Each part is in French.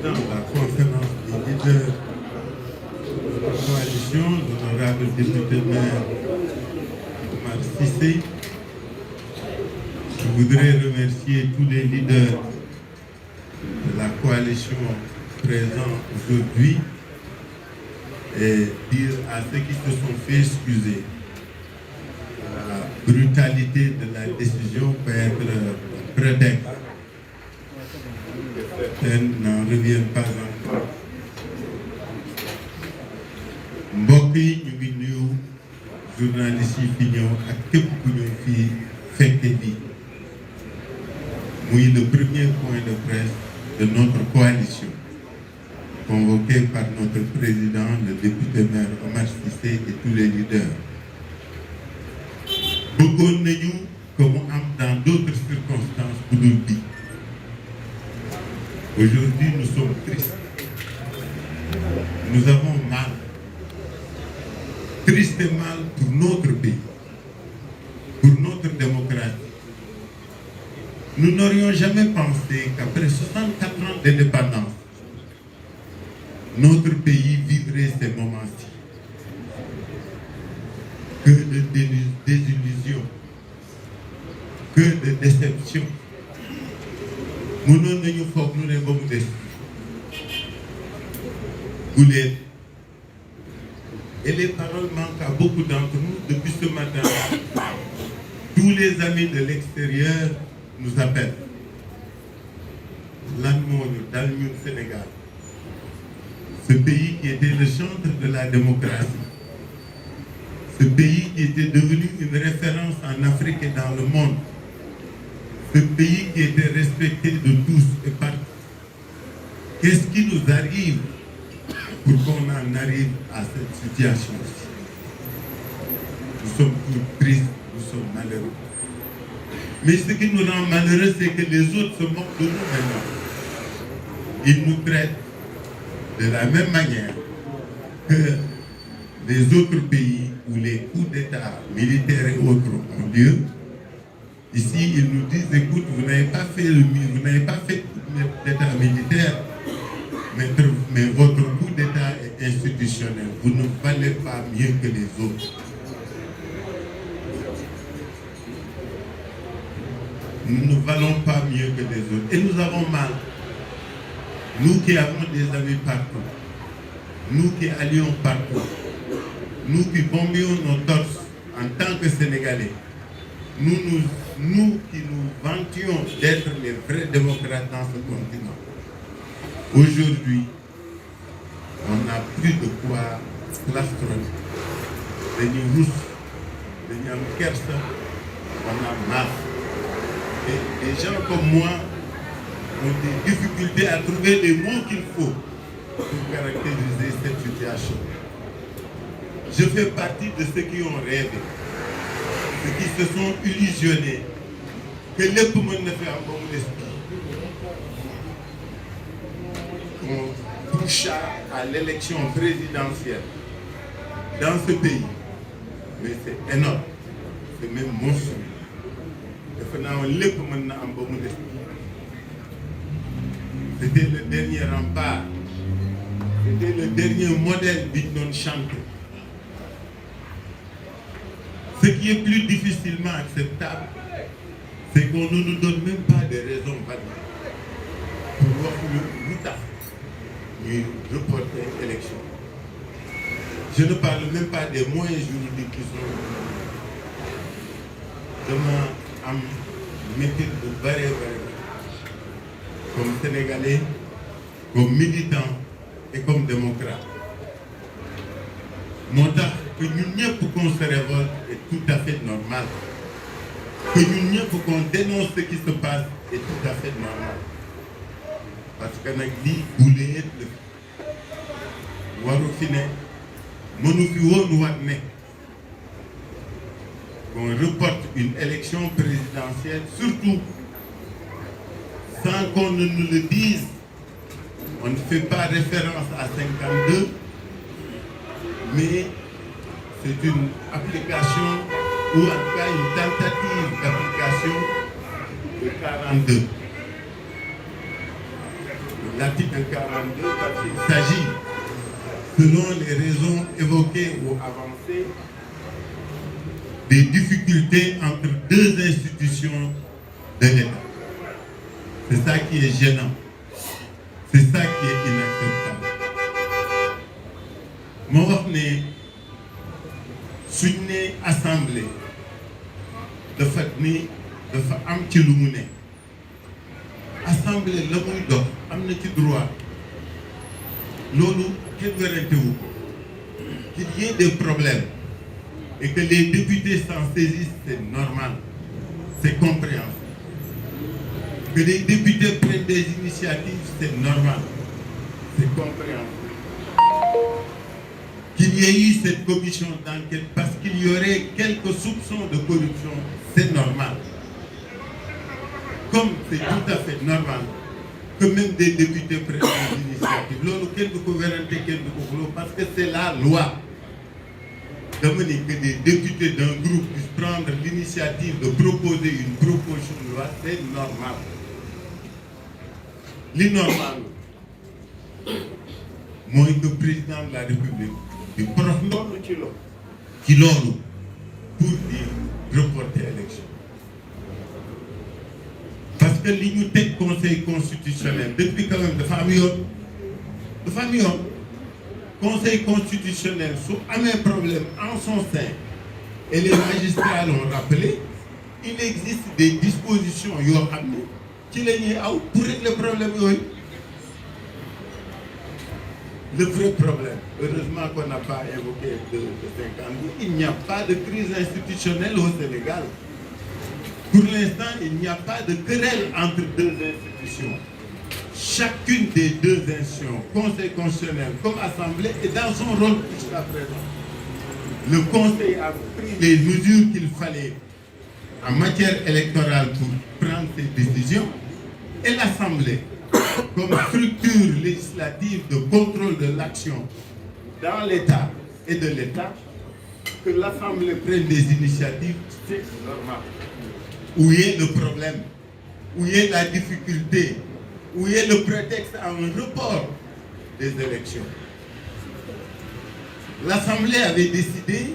président de la conférence des leaders de la coalition, l'honorable député maire Omar Cissé. Je voudrais remercier tous les leaders de la coalition présents aujourd'hui et dire à ceux qui se sont fait excuser. La brutalité de la décision peut être prétexte. Certains n'en reviennent pas encore. mbokk yi ñu ngi nuyu journalistes yi fi ñëw ak képp ku ñëw fii fekke bi muy le premier point de presse de notre coalition convoqué par notre président, le député maire Omar Cissé et tous les leaders. Bëggoon nañu que mu am dans d'autres circonstances bu dul bi. Aujourd'hui, nous sommes tristes. Nous avons mal. Triste et mal pour notre pays, pour notre démocratie. Nous n'aurions jamais pensé qu'après 64 ans d'indépendance, notre pays vivrait ces moments-ci. Que de désillusion, que de déception. Mënoon nañu foog nu ne ba mu des guléet. Et les paroles manquent à beaucoup d'entre nous depuis ce matin. Tous les amis de l'extérieur nous appellent. Lan moo ñu dal ñun Sénégal, ce pays qui était le chantre de la démocratie, ce pays qui était devenu une référence en Afrique et dans le monde, ce pays qui était respecté de tous et partout. Qu'est-ce qui nous arrive pour qu'on en arrive à cette situation-ci? Nous sommes tous tristes, nous sommes malheureux. Mais ce qui nous rend malheureux, c'est que les autres se moquent de nous maintenant. Ils nous traitent de la même manière que les autres pays où les coups d'État militaires et autres ont lieu. Ici, ils nous disent, écoute, vous n'avez pas fait coup d'État militaire, mais votre coup d'État est institutionnel. Vous ne valez pas mieux que les autres. Nous ne valons pas mieux que les autres. Et nous avons mal. Nous qui avons des amis partout. Nous qui allions partout. Nous qui bombions nos torses en tant que Sénégalais. Nous qui nous vantions d'être les vrais démocrates dans ce continent. Aujourd'hui, on n'a plus de quoi plastronner. Dañu rus, dañu am kersa, on a marre. Et des gens comme moi ont des difficultés à trouver les mots qu'il faut pour caractériser cette situation. Je fais partie de ceux qui ont rêvé, ceux qui se sont illusionnés que lépp mën na fi am ba mu des qu'on toucha à l'élection présidentielle dans ce pays. Mais c'est énorme, c'est même monstrueux. Defe naa woon lépp mën na am ba mu des. C'était le dernier rempart, c'était le dernier modèle bi ñu doon chanter. Ce qui est plus difficilement acceptable, c'est qu'on ne nous donne même pas de raisons valides pour wax lu tax ñuy reporter élection. Je ne parle même pas des moyens juridiques qui sont dama am métier bu bare comme Sénégalais, comme militant et comme démocrate. Moo tax que ñun ñëpp qu'on se révolte est tout à fait normal. Que ñun ñëpp qu'on dénonce ce qui se passe est tout à fait normal. Parce que nag lii guléet la waru fi ne mënu fi woon wat ne qu'on reporte une élection présidentielle, surtout sans qu'on ne nous le dise. On ne fait pas référence à 52, mais c'est une application ou en tout cas une tentative d'application de 42. l'article 42, parce qu'il s'agit, selon les raisons évoquées ou avancées, des difficultés entre deux institutions de l'État. C'est ça qui est gênant. C'est ça qui est inacceptable. moo wax ne suñ ne assemblée dafa am ci lu mu ne assemblée la muy dox am na ci droit loolu kenn werante wu ko qu'il y ait des problèmes et que les députés s'en saisissent, c'est normal, c'est compréhensible. Que les députés prennent des initiatives, c'est normal, c'est compréhensible. Qu'il y ait eu cette commission d'enquête parce qu'il y aurait quelques soupçons de corruption, c'est normal. Comme c'est tout à fait normal que même des députés prennent des initiatives. Loolu kenn du ko werante kenn du ko xuloo parce que c'est la loi. Dama ni que des députés d'un groupe puissent prendre l'initiative de proposer une proposition de loi, c'est normal. Li normal mooy que président de la République di prof ndoolu ci loolu pour di reporter élection. Parce que li ñu teg conseil constitutionnel depuis quand même dafa am yoon conseil constitutionnel su amee problème en son sein et les magistrats l'ont rappelé, il existe des dispositions yoo xam ne ci la ñuy aw pour régler problème yooyu. Le vrai problème, heureusement qu'on n'a pas évoqué de 50 ans, il n'y a pas de crise institutionnelle au Sénégal. Pour l'instant, il n'y a pas de querelle entre deux institutions. Chacune des deux institutions, Conseil constitutionnel comme Assemblée, est dans son rôle jusqu'à présent. Le Conseil a pris les mesures qu'il fallait en matière électorale pour prendre ses décisions, et l'Assemblée, comme structure législative de contrôle de l'action dans l'État et de l'État, que l'Assemblée prenne des initiatives, c'est normal. Où est le problème? Où est la difficulté? Où est le prétexte à un report des élections? L'Assemblée avait décidé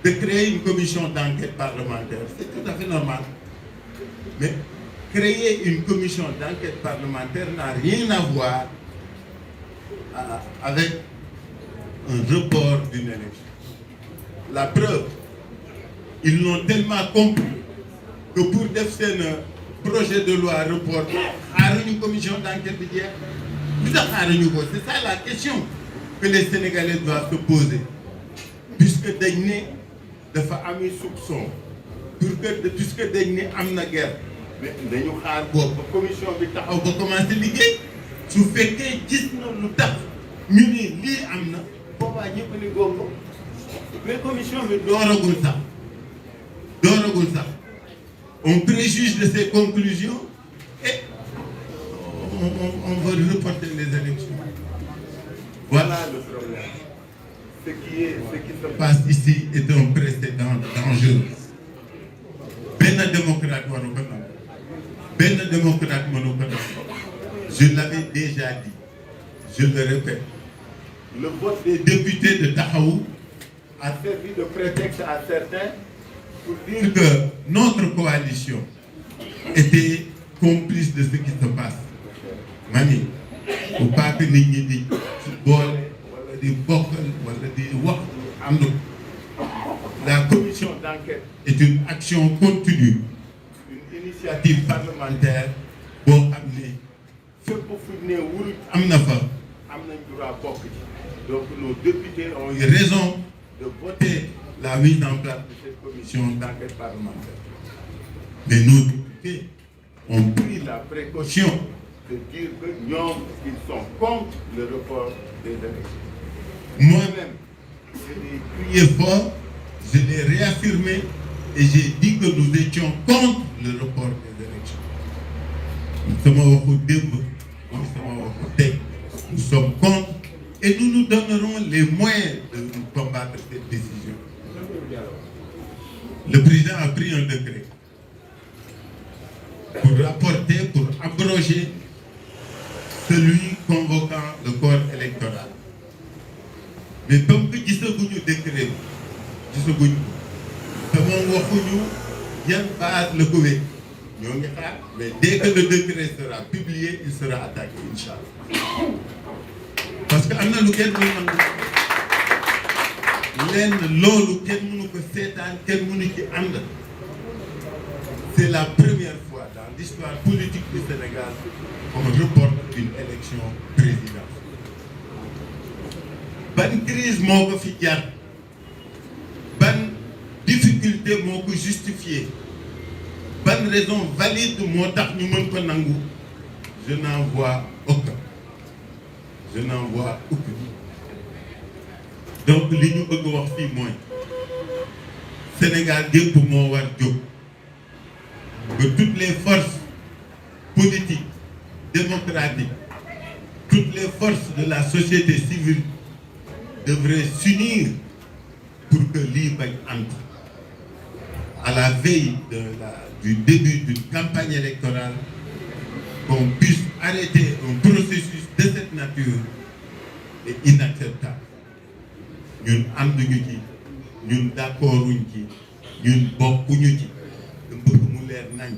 de créer une commission d'enquête parlementaire. C'est tout à fait normal. Mais créer une commission d'enquête parlementaire n'a rien à voir avec un report d'une élection. La preuve, ils l'ont tellement compris que pour faire un projet de loi reporté, une commission d'enquête hier, c'est ça la question que les Sénégalais doivent se poser. Puisque Degné dafa am soupçon, puisque Degné am na guerre. Mais dañu xaar boobu ba commission bi taxaw ba commencé liggéey su fekkee gis na lu tax ñu ni lii am na boobaa ñëpp ni góob mais commission bi dooragul sax on préjuge de ses conclusions et on veut reporter les élections. Voilà le problème. Ce qui se passe ici est un précédent dangereux. Benn démocrate waru ko nangu. Ben démocrate mënu ko def. Je l'avais déjà dit, je le répète, le vote des députés de Taxawu a servi de prétexte à certains pour dire que notre coalition était complice de ce qui se passe. Mani, faut pas que nit ñi di boole wala di bokkal wala di wax am na. La commission d'enquête est une action continue. Initiative parlementaire boo xam ne fépp fu ne wul am na fa am nañ droit bokk ci. Donc nos députés ont eu raison de voter la mise en place de cette commission d'enquête parlementaire. Mais nos députés ont pris la précaution de dire que ñoom ils sont contre le report des élections. Moi-même, je l'ai crié fort, je l'ai réaffirmé et j'ai dit que nous étions contre le report des élections. Nous sommes contre et nous nous donnerons les moyens de combattre cette décision. Le président a pris un décret pour rapporter, pour abroger celui convoquant le corps électoral. Mais comme que gisaguñu décret gisaguñu te moom waxuñu yan base la ko wér ñoo ngi xaar mais dès que le décret sera publié il sera attaqué inchallah parce que am na lu kenn mënu nangu lenn loolu kenn mënu ko seetaan kenn mënu ci ànd. C'est la première fois dans l'histoire politique du Sénégal qu'on reporte une élection présidentielle. Ban crise moo ko fi jar ban difficulté moo ko justifié ban raison valide moo tax ñu mën ko nangu je n'en vois aucun. Donc li ñu bëgg wax fii mooy Sénégal gépp moo war jóg que toutes les forces politiques, démocratiques, toutes les forces de la société civile devraient s'unir pour que lii bañ antu à la veille du début d'une campagne électorale qu'on puisse arrêter un processus de cette nature est inacceptable. Ñun ànduñu ci ñun d'accorduñ ci ñun bokkuñu ci te bëgg mu leer nañ